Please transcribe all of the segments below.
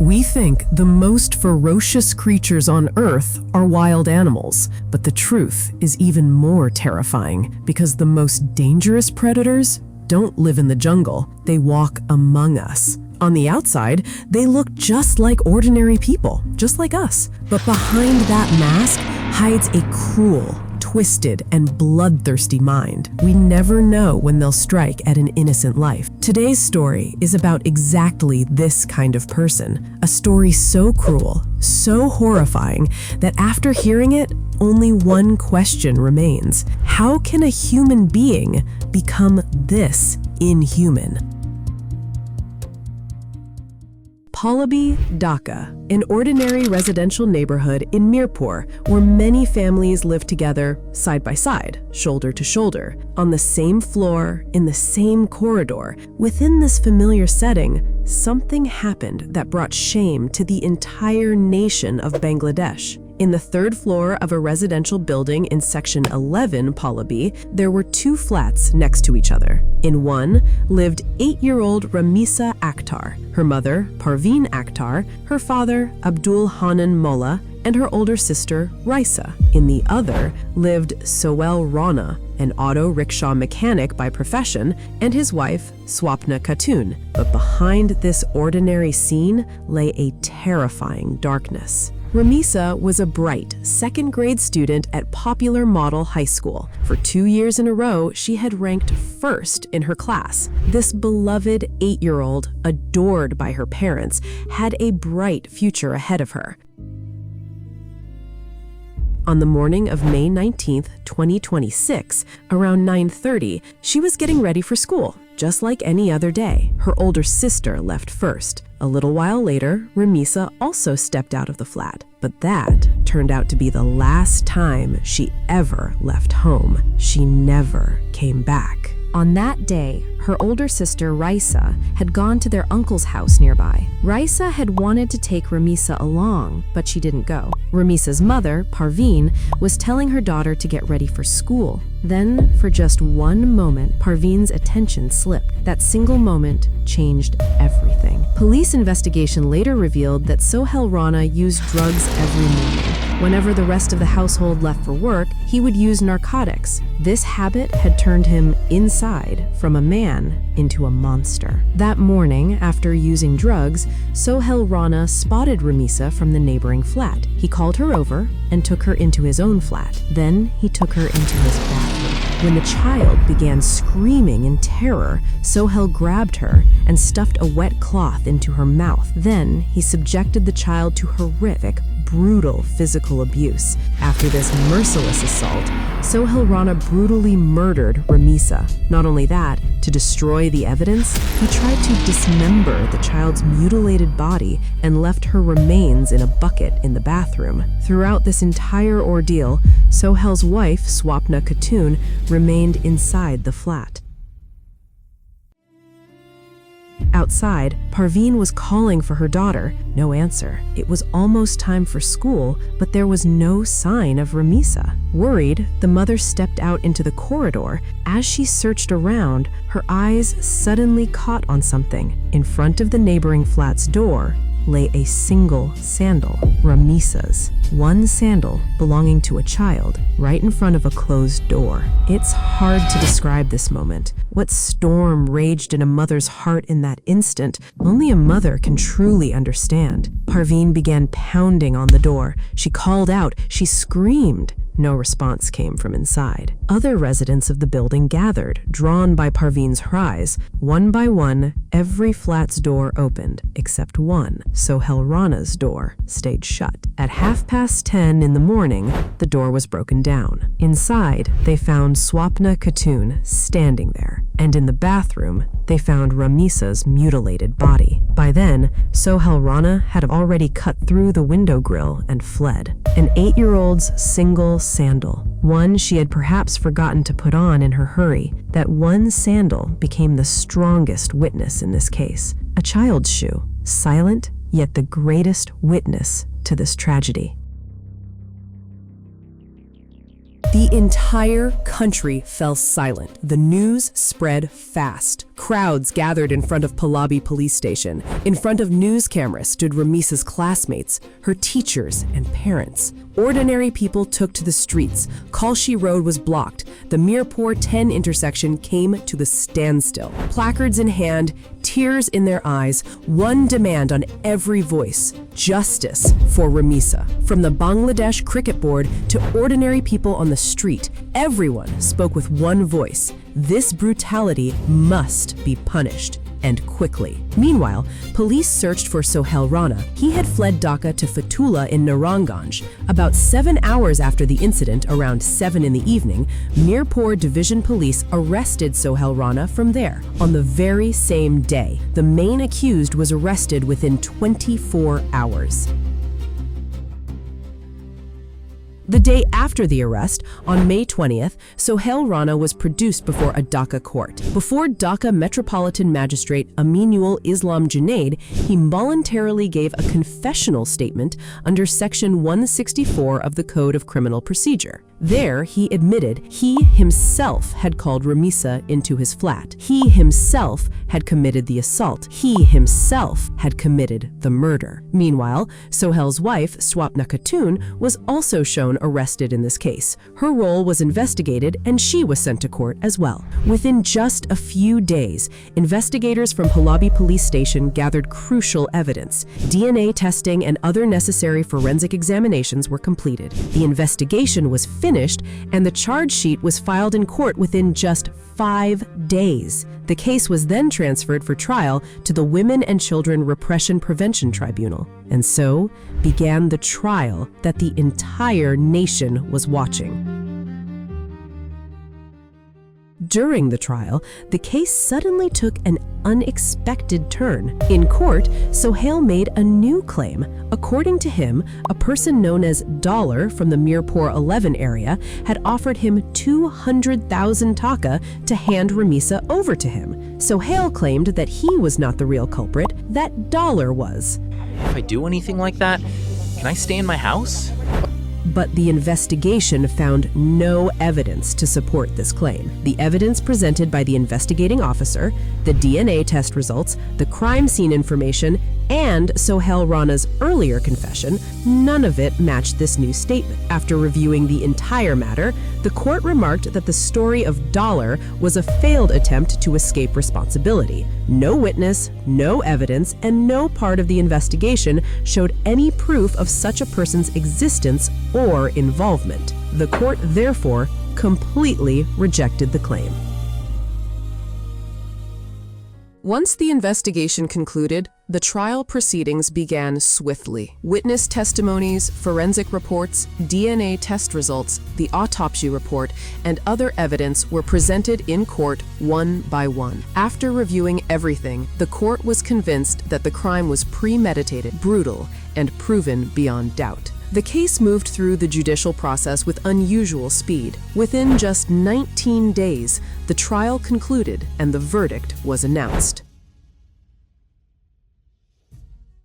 We think the most ferocious creatures on Earth are wild animals, but the truth is even more terrifying because the most dangerous predators don't live in the jungle, they walk among us. On the outside, they look just like ordinary people, just like us. But behind that mask hides a cruel, twisted, and bloodthirsty mind. We never know when they'll strike at an innocent life. Today's story is about exactly this kind of person. A story so cruel, so horrifying, that after hearing it, only one question remains. How can a human being become this inhuman? Pallabi, Dhaka, an ordinary residential neighborhood in Mirpur, where many families live together, side by side, shoulder to shoulder, on the same floor, in the same corridor. Within this familiar setting, something happened that brought shame to the entire nation of Bangladesh. In the third floor of a residential building in Section 11, Pallabi, there were two flats next to each other. In one lived 8-year-old Ramisa Akter, her mother, Parveen Akter, her father, Abdul Hanan Molla, and her older sister, Raisa. In the other lived Sohel Rana, an auto rickshaw mechanic by profession, and his wife, Swapna Khatun. But behind this ordinary scene lay a terrifying darkness. Ramisa was a bright, second-grade student at Popular Model High School. For 2 years in a row, she had ranked first in her class. This beloved 8-year-old, adored by her parents, had a bright future ahead of her. On the morning of May 19th, 2026, around 9:30, she was getting ready for school, just like any other day. Her older sister left first. A little while later, Ramisa also stepped out of the flat, but that turned out to be the last time she ever left home. She never came back. On that day, her older sister, Raisa, had gone to their uncle's house nearby. Raisa had wanted to take Ramisa along, but she didn't go. Ramisa's mother, Parveen, was telling her daughter to get ready for school. Then, for just one moment, Parveen's attention slipped. That single moment changed everything. Police investigation later revealed that Sohel Rana used drugs every morning. Whenever the rest of the household left for work, he would use narcotics. This habit had turned him inside, from a man into a monster. That morning, after using drugs, Sohel Rana spotted Ramisa from the neighboring flat. He called her over and took her into his own flat. Then he took her into his bathroom. When the child began screaming in terror, Sohel grabbed her and stuffed a wet cloth into her mouth. Then he subjected the child to horrific, brutal physical abuse. After this merciless assault, Sohel Rana brutally murdered Ramisa. Not only that, to destroy the evidence, he tried to dismember the child's mutilated body and left her remains in a bucket in the bathroom. Throughout this entire ordeal, Sohel's wife, Swapna Khatun, remained inside the flat. Outside, Parveen was calling for her daughter. No answer. It was almost time for school, but there was no sign of Ramisa. Worried, the mother stepped out into the corridor. As she searched around, her eyes suddenly caught on something. In front of the neighboring flat's door lay a single sandal, Ramisa's. One sandal belonging to a child, right in front of a closed door. It's hard to describe this moment. What storm raged in a mother's heart in that instant, only a mother can truly understand. Parveen began pounding on the door. She called out, she screamed. No response came from inside. Other residents of the building gathered, drawn by Parveen's cries. One by one, every flat's door opened, except one. Sohel Rana's door stayed shut. At 10:30 in the morning, the door was broken down. Inside, they found Swapna Khatun standing there, and in the bathroom, they found Ramisa's mutilated body. By then, Sohel Rana had already cut through the window grill and fled. An 8-year-old's single sandal, one she had perhaps forgotten to put on in her hurry. That one sandal became the strongest witness in this case. A child's shoe, silent, yet the greatest witness to this tragedy. The entire country fell silent. The news spread fast. Crowds gathered in front of Pallabi police station. In front of news cameras stood Ramisa's classmates, her teachers, and parents. Ordinary people took to the streets. Kalshi Road was blocked. The Mirpur 10 intersection came to a standstill. Placards in hand, tears in their eyes, one demand on every voice: justice for Ramisa. From the Bangladesh cricket board to ordinary people on the street, everyone spoke with one voice: this brutality must be punished, and quickly. Meanwhile, police searched for Sohel Rana. He had fled Dhaka to Fatula in Naranganj. About 7 hours after the incident, around 7 in the evening, Mirpur Division Police arrested Sohel Rana from there. On the very same day, the main accused was arrested within 24 hours. The day after the arrest, on May 20th, Sohel Rana was produced before a Dhaka court. Before Dhaka Metropolitan Magistrate Aminul Islam Junaid, he voluntarily gave a confessional statement under Section 164 of the Code of Criminal Procedure. There, he admitted he himself had called Ramisa into his flat. He himself had committed the assault. He himself had committed the murder. Meanwhile, Sohel's wife, Swapna Khatun, was also shown arrested in this case. Her role was investigated and she was sent to court as well. Within just a few days, investigators from Pallabi police station gathered crucial evidence. DNA testing and other necessary forensic examinations were completed. The investigation was finished and the charge sheet was filed in court within just 5 days. The case was then transferred for trial to the Women and Children Repression Prevention Tribunal. And so began the trial that the entire nation was watching. During the trial, the case suddenly took an unexpected turn. In court, Sohel made a new claim. According to him, a person known as Dollar from the Mirpur 11 area had offered him 200,000 taka to hand Ramisa over to him. Sohel claimed that he was not the real culprit, that Dollar was. If I do anything like that, can I stay in my house? But the investigation found no evidence to support this claim. The evidence presented by the investigating officer, the DNA test results, the crime scene information, and Sohel Rana's earlier confession, none of it matched this new statement. After reviewing the entire matter, the court remarked that the story of Dollar was a failed attempt to escape responsibility. No witness, no evidence, and no part of the investigation showed any proof of such a person's existence or involvement. The court, therefore, completely rejected the claim. Once the investigation concluded, the trial proceedings began swiftly. Witness testimonies, forensic reports, DNA test results, the autopsy report, and other evidence were presented in court one by one. After reviewing everything, the court was convinced that the crime was premeditated, brutal, and proven beyond doubt. The case moved through the judicial process with unusual speed. Within just 19 days, the trial concluded and the verdict was announced.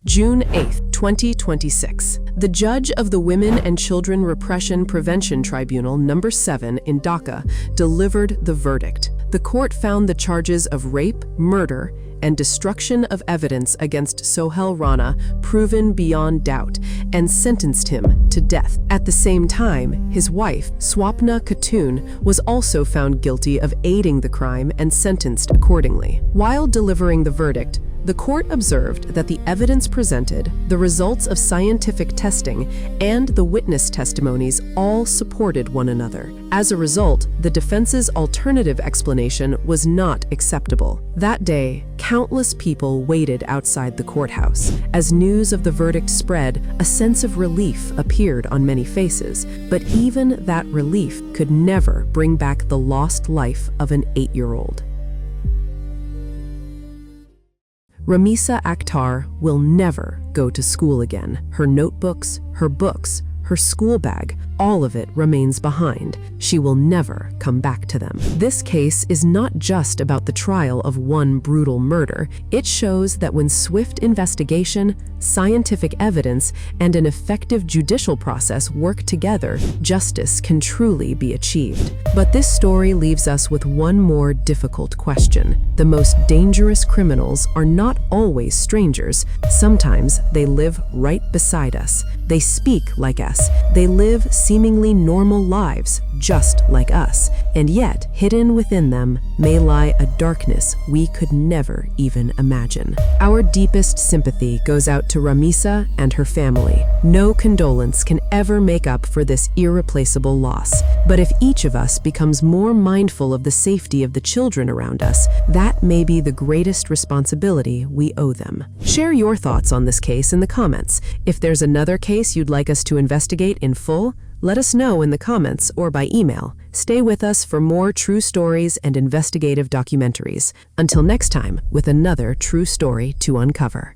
June 8, 2026. The judge of the Women and Children Repression Prevention Tribunal No. 7 in Dhaka delivered the verdict. The court found the charges of rape, murder, and destruction of evidence against Sohel Rana proven beyond doubt and sentenced him to death. At the same time, his wife, Swapna Khatun, was also found guilty of aiding the crime and sentenced accordingly. While delivering the verdict, the court observed that the evidence presented, the results of scientific testing, and the witness testimonies all supported one another. As a result, the defense's alternative explanation was not acceptable. That day, countless people waited outside the courthouse. As news of the verdict spread, a sense of relief appeared on many faces, but even that relief could never bring back the lost life of an 8-year-old. Ramisa Akter will never go to school again. Her notebooks, her books, her school bag, all of it remains behind. She will never come back to them. This case is not just about the trial of one brutal murder. It shows that when swift investigation, scientific evidence, and an effective judicial process work together, justice can truly be achieved. But this story leaves us with one more difficult question. The most dangerous criminals are not always strangers. Sometimes they live right beside us. They speak like us. They live seemingly normal lives, just like us. And yet, hidden within them may lie a darkness we could never even imagine. Our deepest sympathy goes out to Ramisa and her family. No condolence can ever make up for this irreplaceable loss. But if each of us becomes more mindful of the safety of the children around us, that may be the greatest responsibility we owe them. Share your thoughts on this case in the comments. If there's another case you'd like us to investigate in full, let us know in the comments or by email. Stay with us for more true stories and investigative documentaries. Until next time, with another true story to uncover.